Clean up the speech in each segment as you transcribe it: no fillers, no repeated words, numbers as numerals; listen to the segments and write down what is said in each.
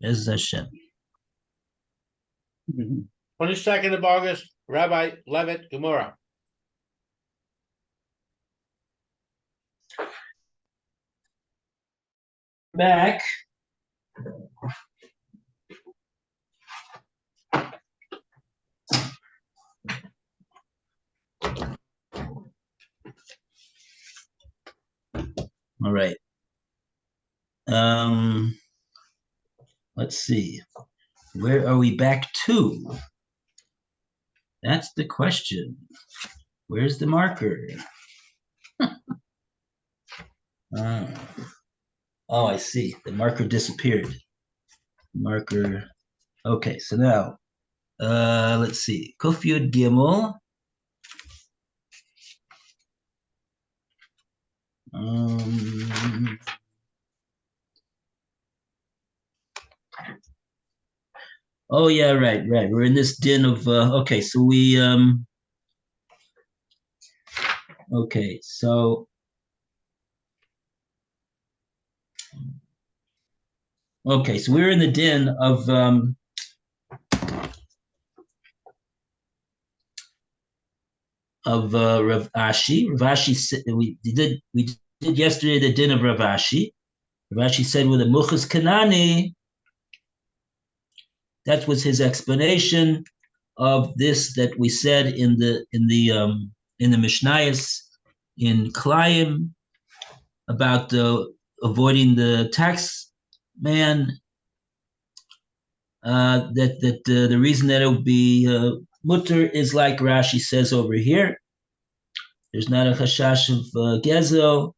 Bez Hashem. 22nd of August, Rabbi Levitt, Gemora. Back. All right. Let's see. Where are we back to? That's the question. Where's the marker? Oh, I see. The marker disappeared. Marker. Okay, so now, let's see. Kuf Yud Gimel. Oh yeah, right. We're in this din of okay, so we okay, so we're in the din of Rav Ashi. Rav Ashi we did yesterday the din of Rav Ashi. Rav Ashi said with a muchas kanani. That was his explanation of this that we said in the Mishnayos in Klayim about avoiding the tax man. That the reason that it would be mutter is like Rashi says over here. There's not a chashash of gezel,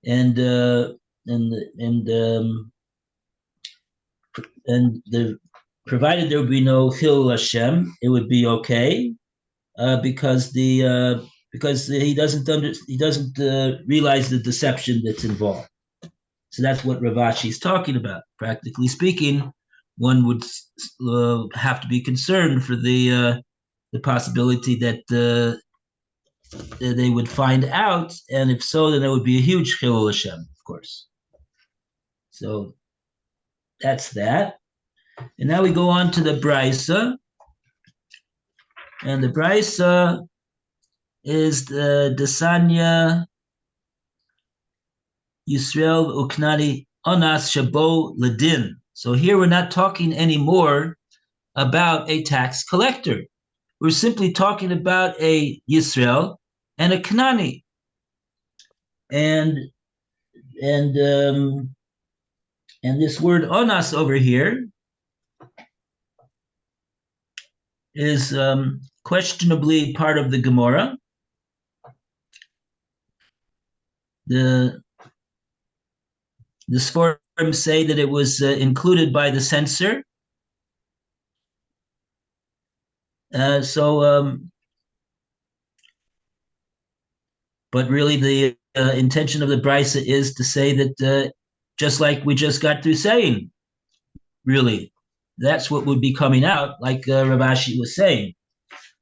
and the provided there would be no Chil Hashem, it would be okay, because he doesn't realize the deception that's involved. So that's what Rav Ashi is talking about. Practically speaking, one would have to be concerned for the possibility that they would find out, and if so, then there would be a huge Chil Hashem, of course. So that's that. And now we go on to the Brisa. And the Brisa is the Desanya Yisrael Uknani Onas Shabo Ladin. So here we're not talking anymore about a tax collector. We're simply talking about a Yisrael and a Knani. And this word Onas over here is questionably part of the Gemora. The Sforim say that it was included by the censor. But really the intention of the Brisa is to say that just like we just got through saying, really, that's what would be coming out, like Rav Ashi was saying,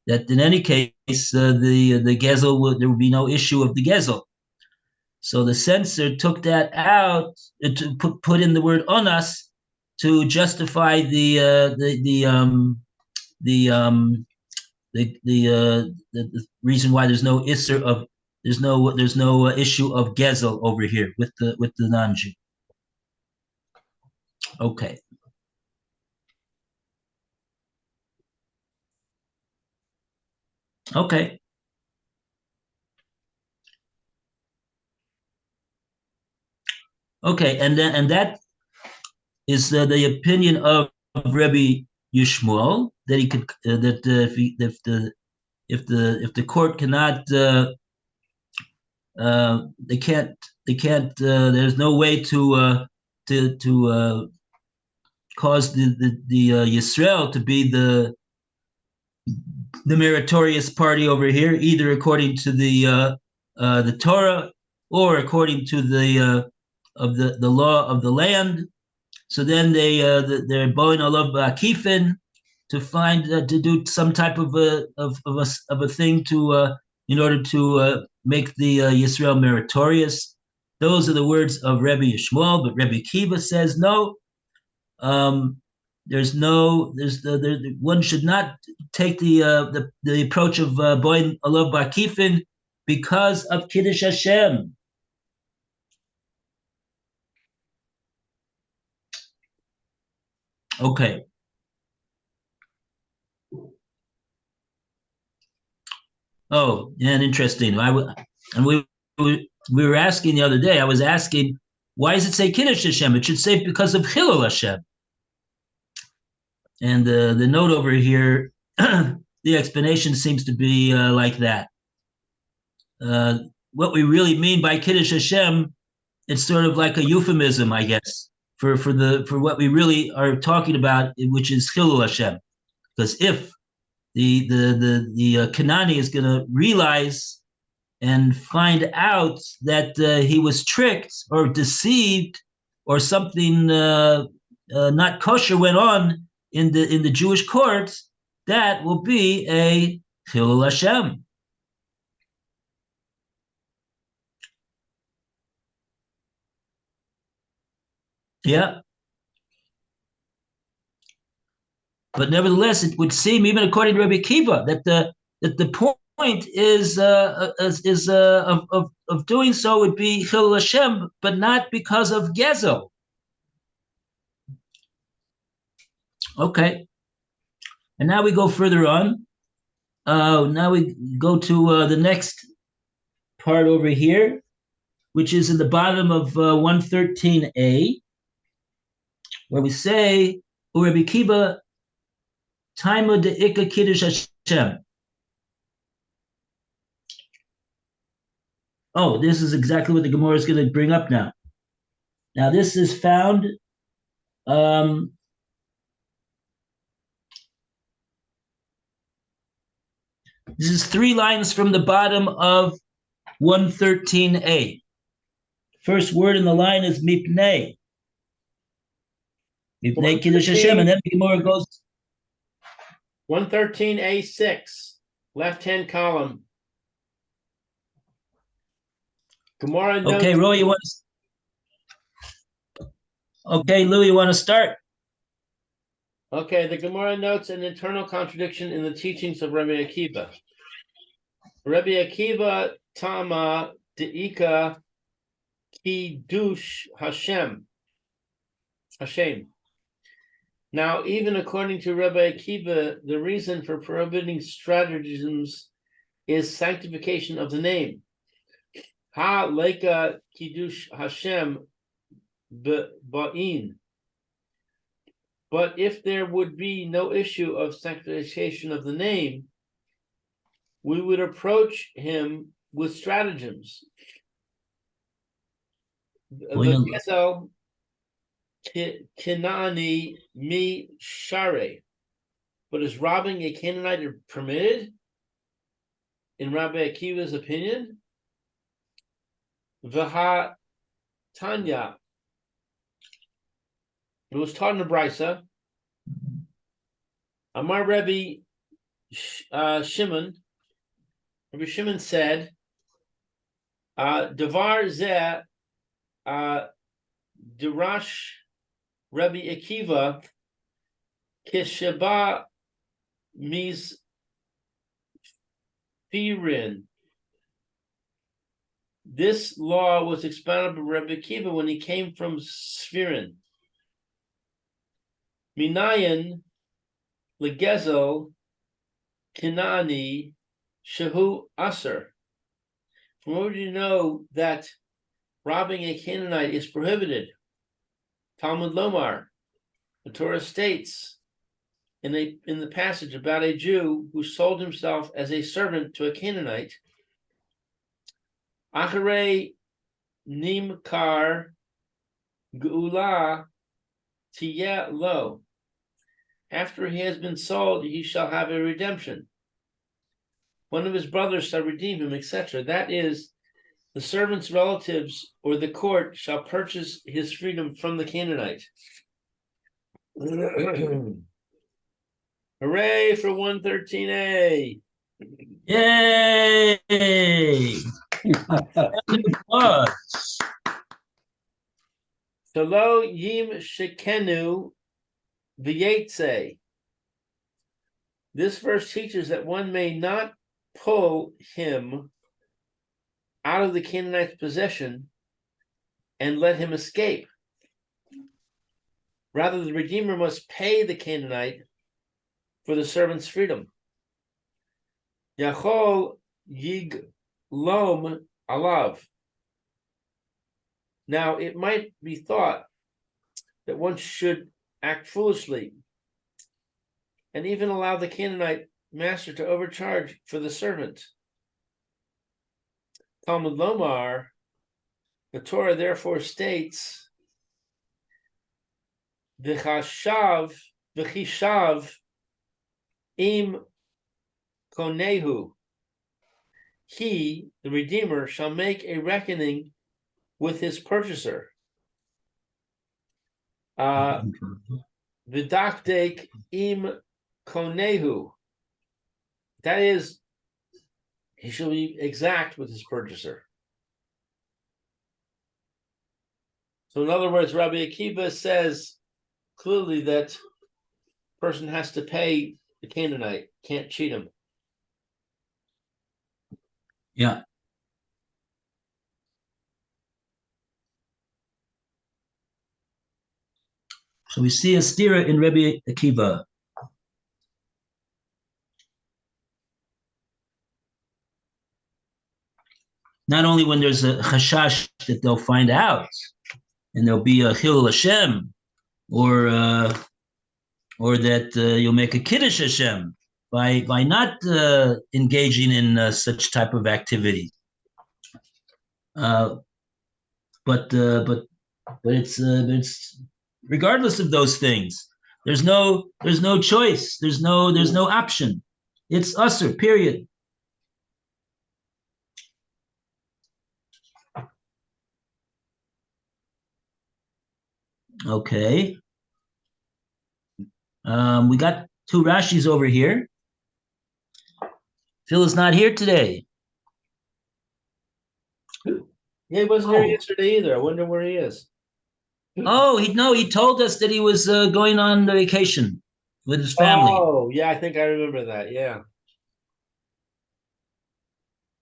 that in any case, the gezel, there would be no issue of the gezel. So the censor took that out to put in the word onas to justify the reason why there's no isser of there's no issue of gezel over here with the non-Jew. Okay. Okay. Okay, and that is the opinion of Rabbi Yishmael that he could if the court cannot they can't there's no way to cause the Yisrael to be the meritorious party over here, either according to the Torah or according to the law of the land. So then they're bowing alav ba'akifin to find to do some type of a thing to in order to make the Yisrael meritorious. Those are the words of Rebbe Yishmael, but Rebbe Kiva says no. There's no, there's one should not take the approach of Boy Alav Bakifin because of Kiddush Hashem. Okay. Oh, and interesting. And we were asking the other day. I was asking, why does it say Kiddush Hashem? It should say because of Chilul Hashem. And the note over here, the explanation seems to be like that. What we really mean by Kiddush Hashem, it's sort of like a euphemism, I guess, for what we really are talking about, which is Chilul Hashem. Because if the Kanani is going to realize and find out that he was tricked or deceived, or something not kosher went on in the Jewish courts, that will be a Chilul Hashem. Yeah. But nevertheless, it would seem, even according to Rabbi Akiva, that the point is of doing so would be Chilul Hashem, but not because of Gezel. Okay. And now we go further on. Now we go to the next part over here, which is in the bottom of 113a, where we say, Rabbi Akiva, Taima de Ika Kiddush Hashem. Oh, this is exactly what the Gemora is going to bring up now. Now, this is found this is 3 lines from the bottom of 113a. First word in the line is mipnei. Mipnei Kiddush Hashem, and then the Gemora goes 113a6, left-hand column. Gemora notes. Okay, Roy, you want to? Okay, Lou, you want to start? Okay, the Gemara notes an internal contradiction in the teachings of Rabbi Akiva. Rabbi Akiva Tama Deika Kiddush Hashem. Now, even according to Rabbi Akiva, the reason for prohibiting stratagems is sanctification of the name. Ha Leika Kiddush Hashem Ba'in. But if there would be no issue of sanctification of the name, we would approach him with stratagems. V'gezel Kenani mi share. But is robbing a Canaanite permitted? In Rabbi Akiva's opinion? V'ha Tanya. It was taught in the Brisa. Amar Rabbi Shimon. Rabbi Shimon said, Devar zeh dirash Rabbi Akiva kesheba mizfirin. This law was expounded by Rabbi Akiva when he came from Sfirin. Minayan legezel Kinani shehu aser. From where do you know that robbing a Canaanite is prohibited? Talmud Lomar, the Torah states in the passage about a Jew who sold himself as a servant to a Canaanite. Acharei nimkar geula tiyeh lo. After he has been sold, he shall have a redemption. One of his brothers shall redeem him, etc. That is, the servant's relatives or the court shall purchase his freedom from the Canaanite. Hooray for 113a. Yay! Salo yim shekenu V'yetze. This verse teaches that one may not pull him out of the Canaanite's possession and let him escape. Rather, the Redeemer must pay the Canaanite for the servant's freedom. Yachol yiglom alav. Now, it might be thought that one should act foolishly and even allow the Canaanite master to overcharge for the servant. Talmud Lomar, the Torah therefore states, V'chishav im konehu. He, the Redeemer, shall make a reckoning with his purchaser. V'dakdek im konehu. That is, he shall be exact with his purchaser. So in other words, Rabbi Akiva says clearly that person has to pay the Canaanite, can't cheat him. Yeah. So we see a stira in Rabbi Akiva. Not only when there's a chashash that they'll find out, and there'll be a Hillel Hashem, or that you'll make a Kiddush Hashem by not engaging in such type of activity. But it's regardless of those things. There's no choice. There's no option. It's usher. Period. Okay. We got two Rashis over here. Phil is not here today. Yeah, he wasn't here yesterday either. I wonder where he is. He told us that he was going on vacation with his family. Oh, yeah, I think I remember that. Yeah.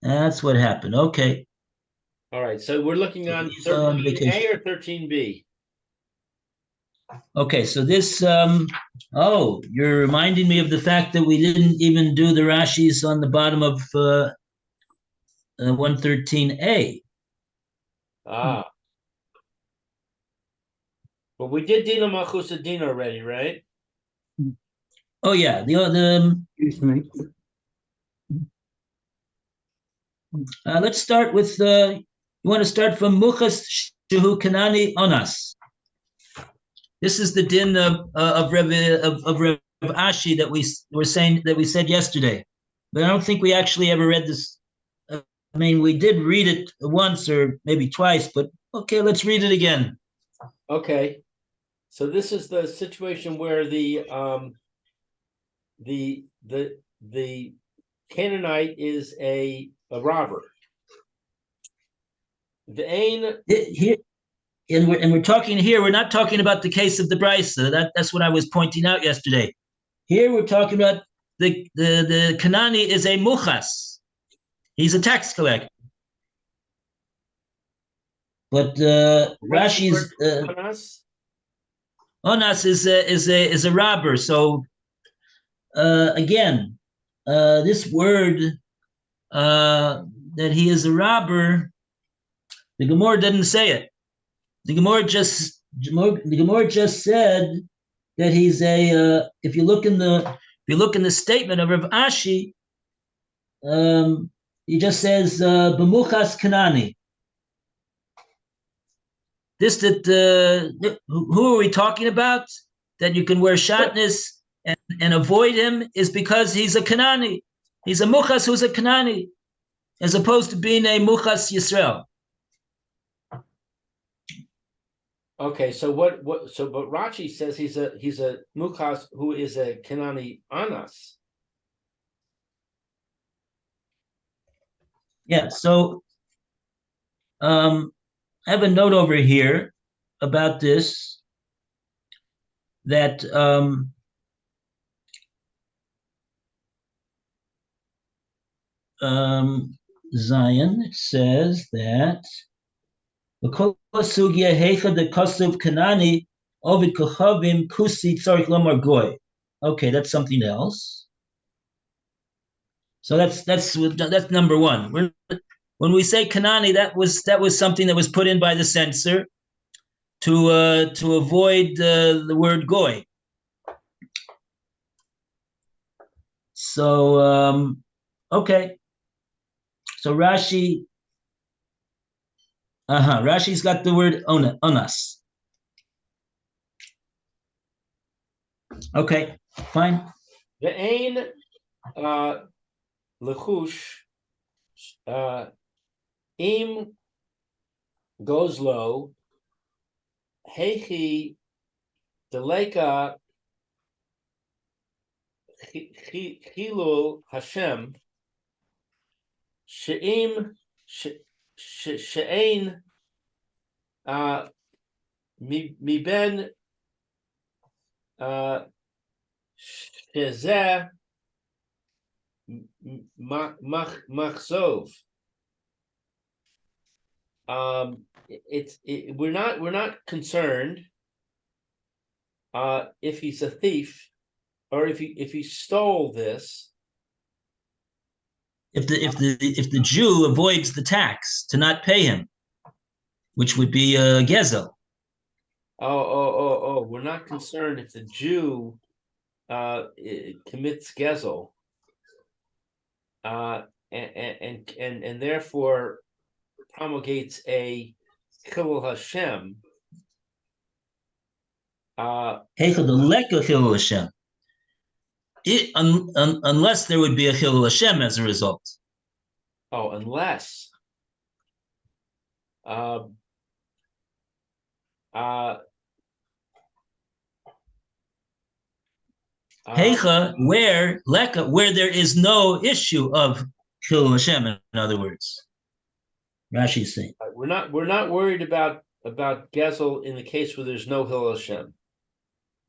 That's what happened. Okay. All right. So we're looking on 13A or 13B? Okay, so this, you're reminding me of the fact that we didn't even do the Rashis on the bottom of 113A. Ah. But we did Dina Malchus Adin already, right? Oh, yeah. Let's start with, you want to start from Muchas Shehu Kanani Onas. This is the din of Reb Ashi that we were saying, that we said yesterday. But I don't think we actually ever read this. I mean, we did read it once or maybe twice, but okay, let's read it again. Okay. So this is the situation where the Canaanite is a robber. Here, and we're talking here. We're not talking about the case of the Brisa. That's what I was pointing out yesterday. Here we're talking about the Kanani is a muchas. He's a tax collector. But Rashi's onas is a robber. So again, this word that he is a robber, the Gemora didn't say it. The Gemora just said that he's a. If you look in the statement of Rav Ashi, he just says b'muchas Kanani. This who are we talking about? That you can wear shatnez and avoid him is because he's a Kanani. He's a muchas who's a Kanani, as opposed to being a muchas Yisrael. Okay, so but Rashi says he's a muchas who is a Kanani anas. Yeah, so I have a note over here about this. that Zion, it says that sugya hecha de kosuv kanani ovid kochavim kusi tzarich lomar goy. Okay, that's something else. So that's number one. When we say kanani, that was something that was put in by the censor to avoid the word goy. So okay. So Rashi's got the word onas. Okay, fine. Ve'ein lechush im goes low. Hechi deleka chilul Hashem she'im she'ein mi ben shezeh machzov. We're not concerned if he's a thief or if he stole this. If the Jew avoids the tax to not pay him, which would be gezel. Oh! We're not concerned if the Jew commits gezel, and therefore promulgates a chilul Hashem. Unless there would be a chilul Hashem as a result. Oh, unless. Heicha, where there is no issue of chilul Hashem. In other words, Rashi's saying we're not worried about gezel in the case where there's no chilul Hashem.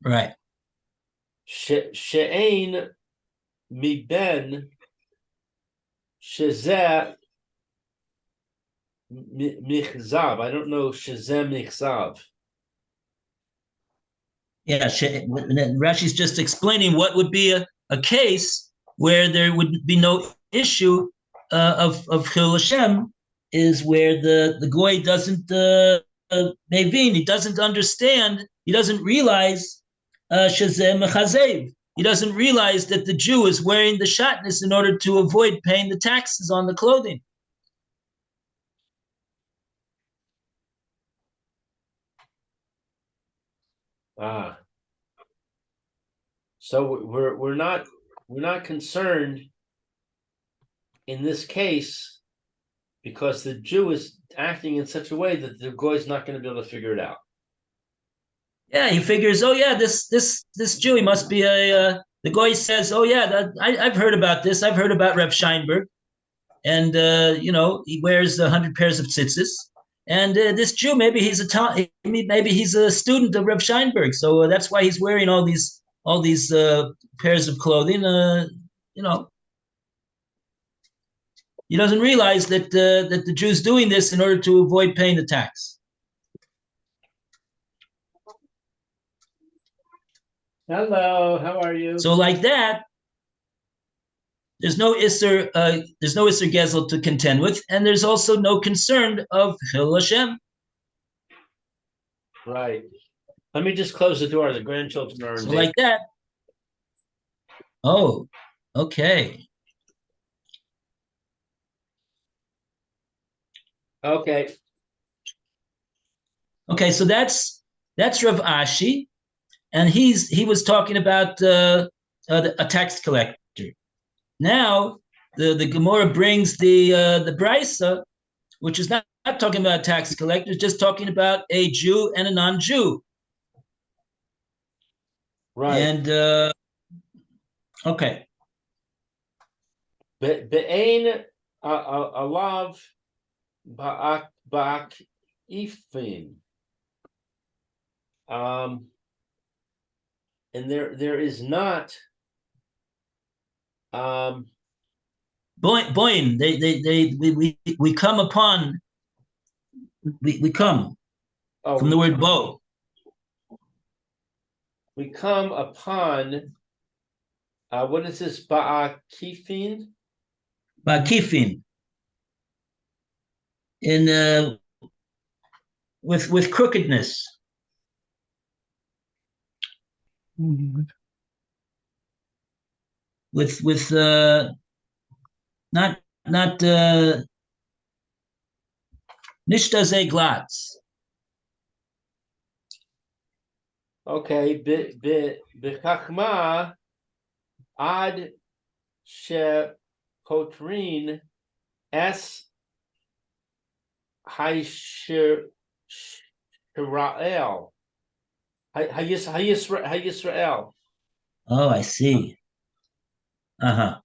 Right. She'ein mi ben shezeh michzav. I don't know shezeh michzav. Yeah, Rashi's just explaining what would be a case where there would be no issue of chilul Hashem, is where the goy doesn't mevin, he doesn't understand, he doesn't realize shezeh mechazev. He doesn't realize that the Jew is wearing the shatnez in order to avoid paying the taxes on the clothing. So we're not concerned in this case because the Jew is acting in such a way that the goy is not going to be able to figure it out. Yeah, he figures, oh yeah, this Jew, he must be the goy says, oh yeah, I've heard about this. I've heard about Reb Scheinberg, and he wears 100 pairs of tzitzis. And this Jew, maybe he's a student of Reb Scheinberg, so that's why he's wearing all these pairs of clothing. He doesn't realize that the Jew's doing this in order to avoid paying the tax. Hello, how are you? So like that, there's no Isser Gezel to contend with, and there's also no concern of Chil Hashem. Right. Let me just close the door. The grandchildren are in so like that. Oh, okay. Okay. Okay, so that's Rav Ashi, and he was talking about a tax collector. Now the Gemora brings the Brisa, which is not talking about a tax collector, it's just talking about a Jew and a non-Jew. Right. And okay. Be'ein alav ba'ak ifin. and there is not Boin. We come upon. We come from the word bo. We come upon what is this? Ba'akifin? Bakifin. In with crookedness. With not nishta ze glatz. Okay, b'chachma ad she potrin es hayishrael hayisrael. Oh, I see. Uh-huh.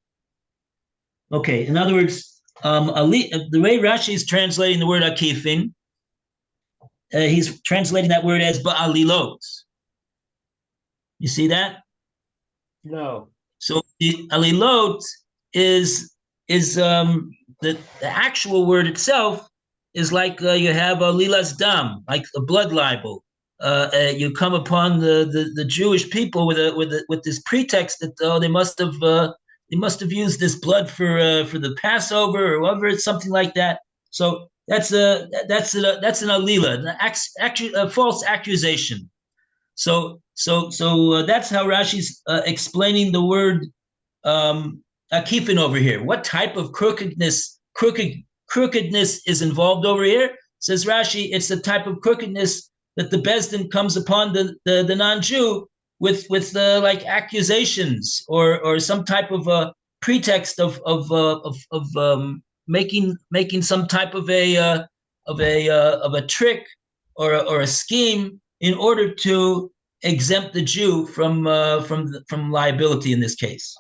Okay, in other words, the way Rashi is translating the word akifin, he's translating that word as ba'alilot. You see that? No. So the alilot is the actual word itself is like you have a lilas dam, like a blood libel. You come upon the Jewish people with this pretext that they must have used this blood for the Passover or whatever, it's something like that. So that's an alila, a false accusation. So that's how Rashi's explaining the word akifin over here. What type of crookedness is involved over here? Says Rashi, it's the type of crookedness that the Bezdin comes upon the non-Jew with like accusations or some type of a pretext of making some type of a trick or a scheme in order to exempt the Jew from liability in this case.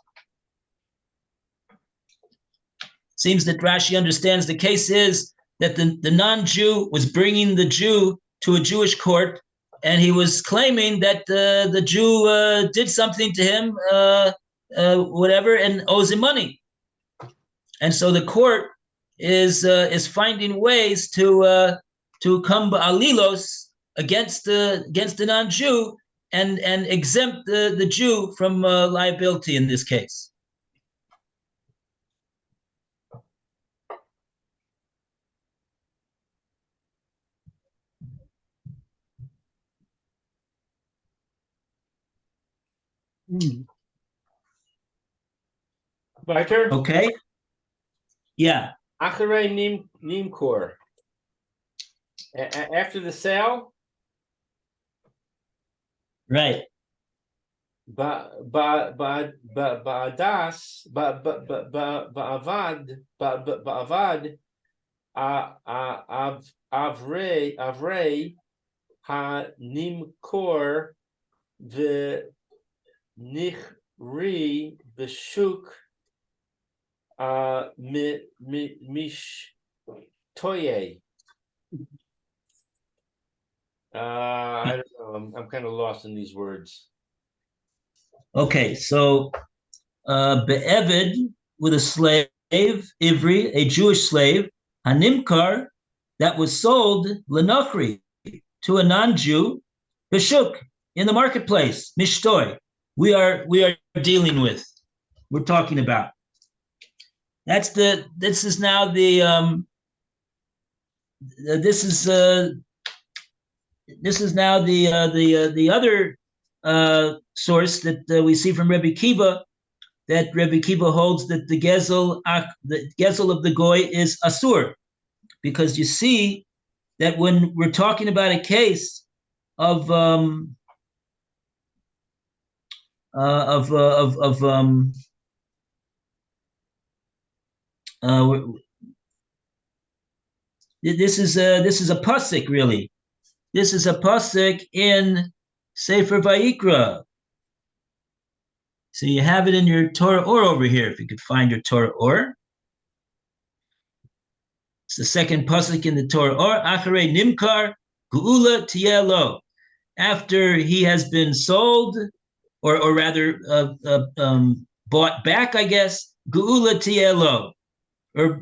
Seems that Rashi understands the case is that the non-Jew was bringing the Jew to a Jewish court, and he was claiming that the Jew did something to him, whatever, and owes him money. And so the court is finding ways to come alilos against the non-Jew and exempt the Jew from liability in this case. Weiter? Okay. Yeah. Acharei nimkor. After the sale? Right. Ba'adas, ba'avad, avrei ha-nimkor v'nichri b'shuk mishtoye. I don't know. I'm kind of lost in these words. Okay, so be'eved with a slave, Ivri, a Jewish slave, hanimkar, that was sold lenachri, to a non-Jew, b'shuk, in the marketplace, mishtoy. We are dealing with. We're talking about. This is now the other source that we see from Rebbe Kiva, that Rebbe Kiva holds that the gezel of the goy is asur, because you see that when we're talking about a case of this is a pasuk really. This is a pasuk in Sefer Vayikra. So you have it in your Torah or over here, if you could find your Torah or. It's the second pasuk in the Torah or. Acharei nimkar geula tielo. After he has been sold, or rather bought back, I guess, Geula Tielo, or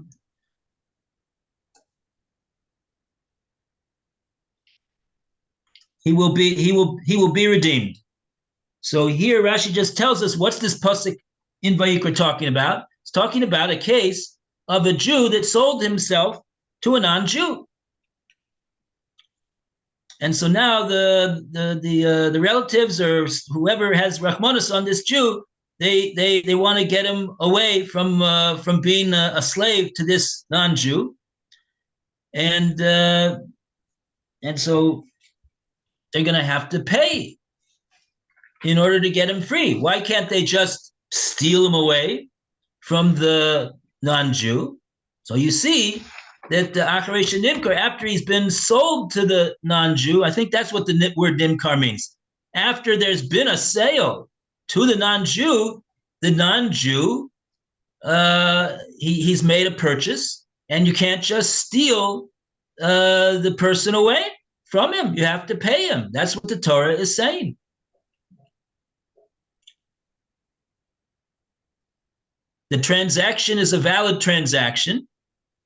he will be redeemed. So here Rashi just tells us what's this pasuk in Vayikra talking about? It's talking about a case of a Jew that sold himself to a non-Jew. And so now the relatives or whoever has Rahmanas on this Jew, they want to get him away from being a slave to this non-Jew, and so they're going to have to pay in order to get him free. Why can't they just steal him away from the non-Jew? So you see that the Acharei Nimkar, after he's been sold to the non-Jew, I think that's what the word Nimkar means. After there's been a sale to the non-Jew, he's made a purchase, and you can't just steal the person away from him. You have to pay him. That's what the Torah is saying. The transaction is a valid transaction,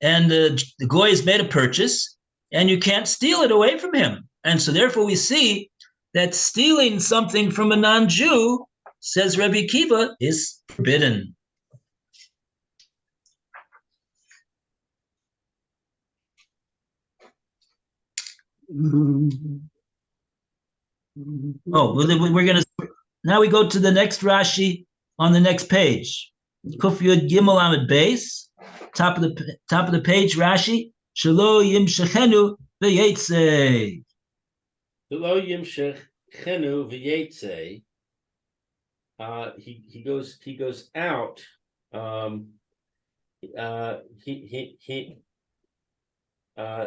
and the goy has made a purchase, and you can't steal it away from him. And so therefore we see that stealing something from a non-Jew, says Rabbi Akiva, is forbidden. Oh, we're going to, now we go to the next Rashi on the next page. Kuf Yud Gimel Amid Beis, top of the page, Rashi, Shelo Yimshechenu v'yetzei. Shelo Yimshechenu v'yetzei. He goes out.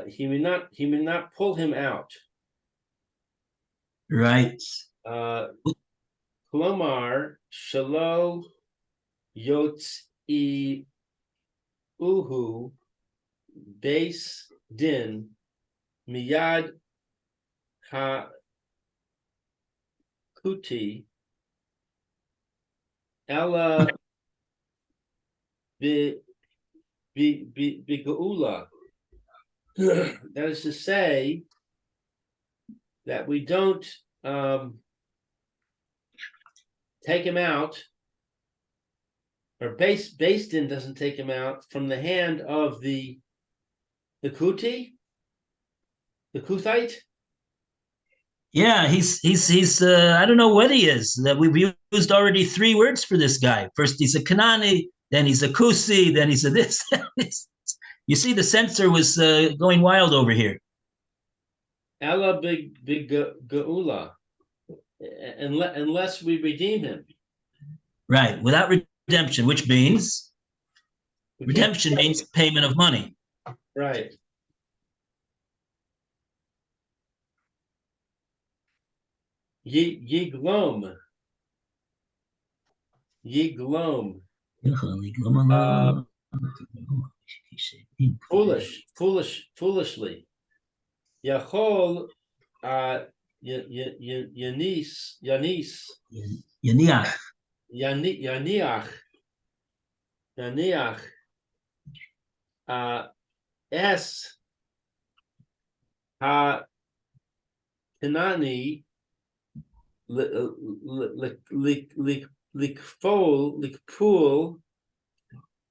He may not pull him out. Right. Klomar Shelo Yotzi Uhu Beis Din Miyad Ha Kuti Ella B'Geula. That is to say that we don't take him out, or Beis Din doesn't take him out from the hand of the Kuti, the Kuthite. Yeah, he's I don't know what he is. That we've used already 3 words for this guy. First he's a Kanani, then he's a Kusi, then he's a this. You see, the censor was going wild over here. Ella big geula, unless we redeem him. Right, without redemption, which means redemption means payment of money. Right. Yiglom. Foolishly. Yachol Yaniach es ha Kanani likpool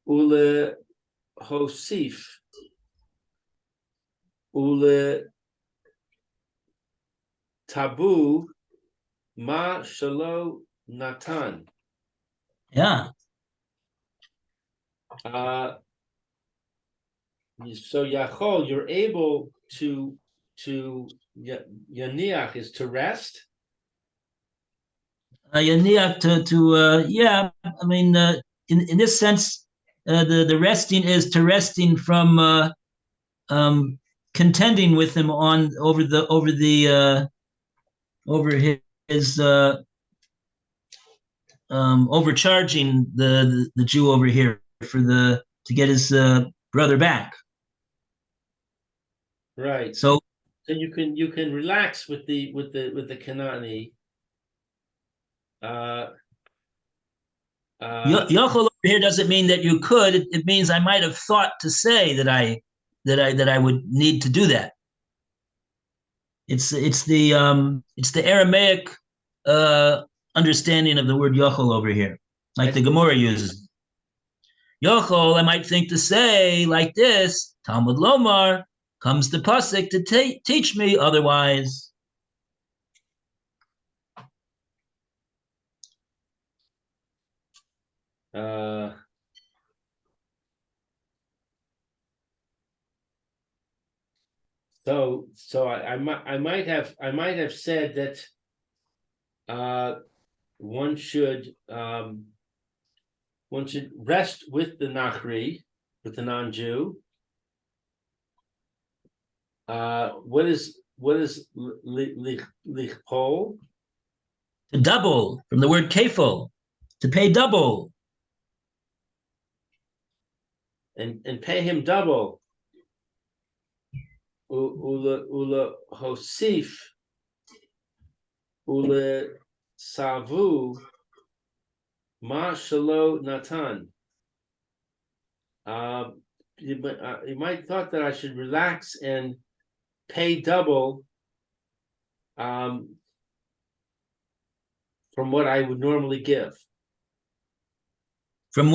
ule hosif ule tabu ma shalo natan. Yeah. So Yachol, you're able to Yaniach is to rest. Yaniach yeah. I mean, in this sense, the resting is to resting from contending with him over his overcharging the Jew over here to get his brother back. Right. So you can relax with the Kanani. Uh, Yochel over here doesn't mean that you could. It means I might have thought to say that I would need to do that. It's the Aramaic understanding of the word yochel over here, like the Gemora uses. Yochel, I might think to say like this: Talmud Lomar comes the pasuk to teach me otherwise. So I might have said that one should rest with the Nachri, with the non-Jew. What is lichpol? To double, from the word kefil, to pay double. And pay him double. Ula hosif ula savu ma shalo natan. You might thought that I should relax and pay double from what I would normally give. From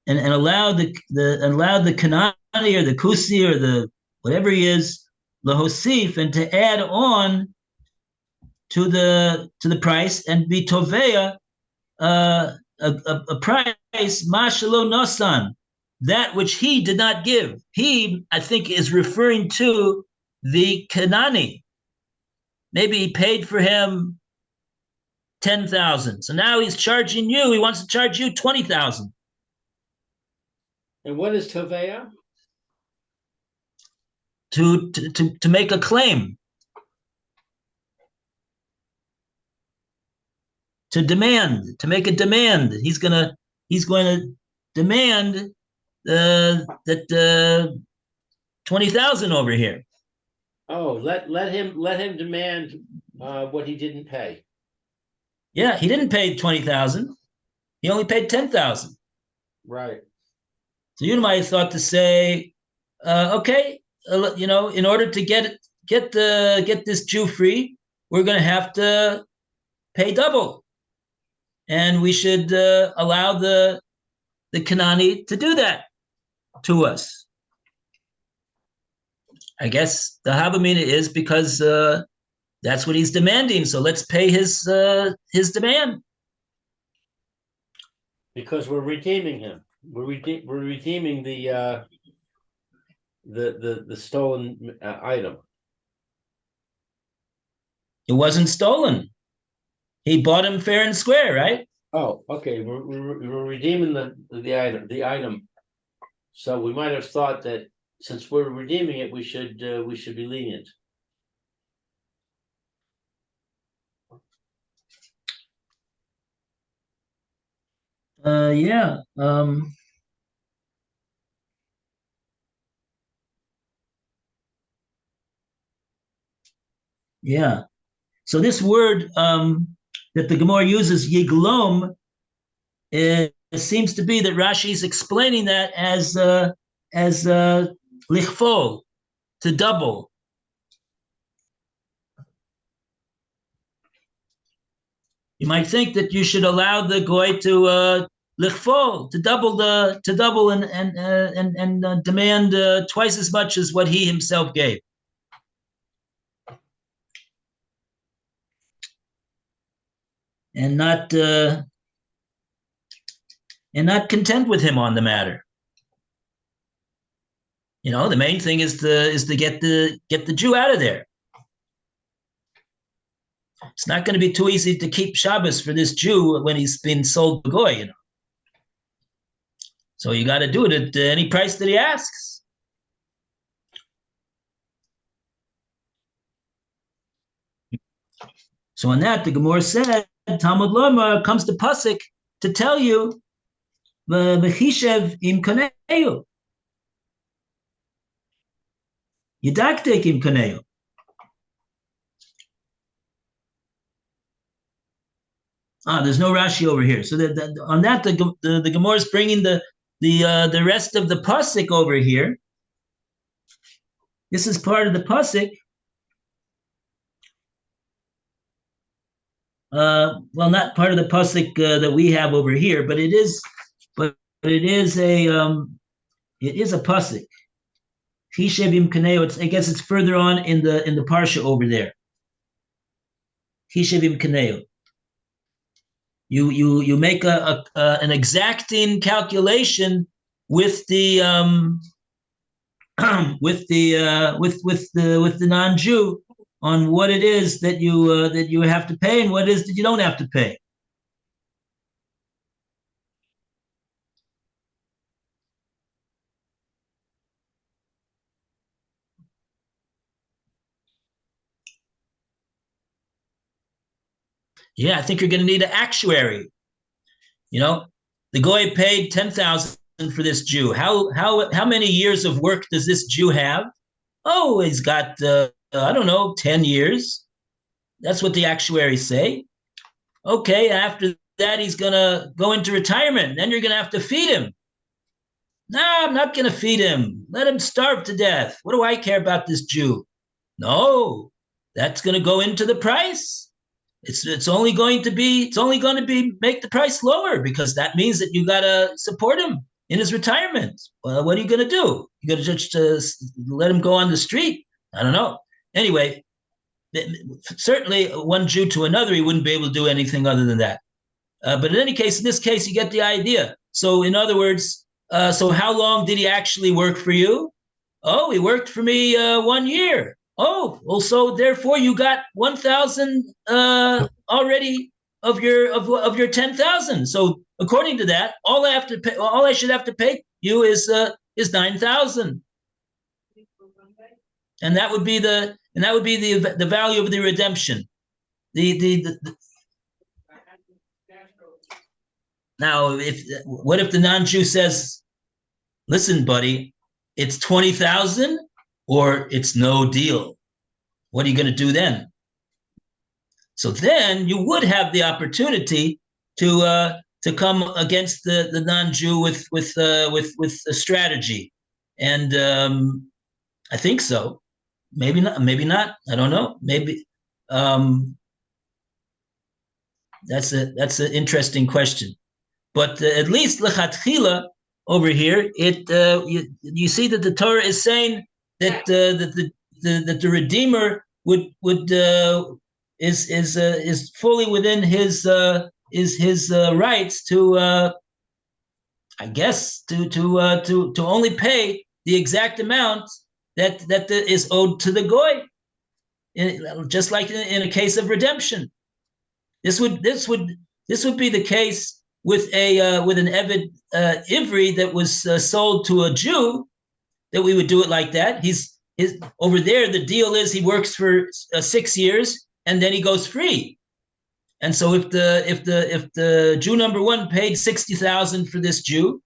and allow the Kanani or the Kusi or the whatever he is, lahosif, and to add on to the price and be tovea a price mashalo nosan, that which he did not give. He, I think, is referring to the Kanani. Maybe he paid for him 10,000. So now he's charging you. He wants to charge you 20,000. And what is tovea? To make a claim, to demand, to make a demand. He's going to demand that 20,000 over here. Oh, let him demand what he didn't pay. Yeah, he didn't pay 20,000. He only paid 10,000. Right. So you might have thought to say, okay, in order to get this Jew free, we're going to have to pay double, and we should allow the Kanani to do that to us. I guess the Havamina is because that's what he's demanding. So let's pay his demand. Because we're redeeming him. We're redeeming the stolen item. It wasn't stolen. He bought him fair and square, right? Oh, okay. We're redeeming the item. So we might have thought that since we're redeeming it, we should be lenient. Yeah. Yeah. So this word that the Gemara uses, yiglom, it seems to be that Rashi is explaining that as lichfol, to double. You might think that you should allow the goy to lichfol, to double and demand twice as much as what he himself gave. And not content with him on the matter. The main thing is to get the Jew out of there. It's not going to be too easy to keep Shabbos for this Jew when he's been sold to goy. So you got to do it at any price that he asks. So on that, the Gemara said, Talmud Lomar comes to pasuk to tell you, v'chishev im kaneyu. Yidaktek im kaneyu. There's no Rashi over here. So on that, the Gemara is bringing the rest of the pasuk over here. This is part of the pasuk. Well, not part of the pasuk that we have over here, but it is, it is a pasuk. Hishevim kaneo. I guess it's further on in the parsha over there. Hishevim kaneo. You make an exacting calculation with the with the non-Jew on what it is that you have to pay and what it is that you don't have to pay. Yeah, I think you're going to need an actuary. You know, the goy paid 10,000 for this Jew. How many years of work does this Jew have? Oh, he's got I don't know, 10 years. That's what the actuaries say. Okay, after that he's gonna go into retirement. Then you're gonna have to feed him. No, I'm not gonna feed him. Let him starve to death. What do I care about this Jew? No, that's gonna go into the price. It's only going to be make the price lower because that means that you gotta support him in his retirement. Well, what are you gonna do? You gotta just let him go on the street? I don't know. Anyway, certainly one Jew to another, he wouldn't be able to do anything other than that. But in any case, in this case, you get the idea. So in other words, so how long did he actually work for you? Oh, he worked for me 1 year. Oh, well, so therefore you got 1,000 already of your 10,000. So according to that, all I should have to pay you is 9,000, and that would be the value of the redemption. Now, what if the non-Jew says, "Listen, buddy, it's 20,000 or it's no deal"? What are you going to do then? So then you would have the opportunity to come against the non-Jew with a strategy, and I think so. Maybe not. Maybe not. I don't know. Maybe that's an interesting question. But at least lechatchila over here, you see that the Torah is saying that that the Redeemer is fully within his rights to I guess to only pay the exact amount that is owed to the goy, just like in a case of redemption. This would be the case with an Eved Ivri that was sold to a Jew, that we would do it like that. He's over there. The deal is he works for 6 years and then he goes free. And so if the Jew number one paid 60,000 for this Jew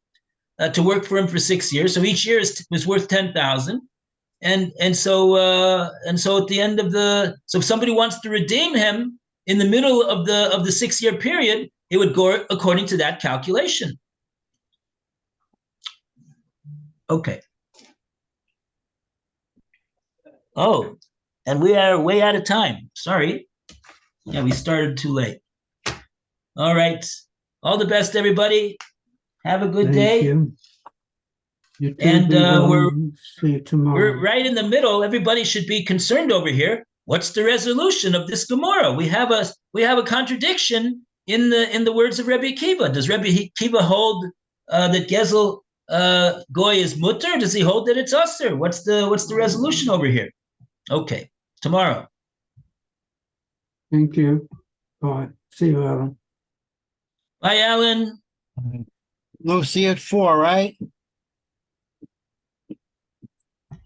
to work for him for 6 years, so each year was worth 10,000. And so at the end of so if somebody wants to redeem him in the middle of the 6 year period, it would go according to that calculation. Okay. Oh, and we are way out of time. Sorry. Yeah, we started too late. All right. All the best, everybody. Have a good day. You. You and see you tomorrow. We're right in the middle. Everybody should be concerned over here. What's the resolution of this Gemora? We have a contradiction in the words of Rebbe Akiva. Does Rebbe Akiva hold that Gezel goy is mutter? Does he hold that it's usher? What's the resolution over here? Okay, tomorrow. Thank you. Bye. See you, Alan. Bye, Alan. We'll see you at 4, right?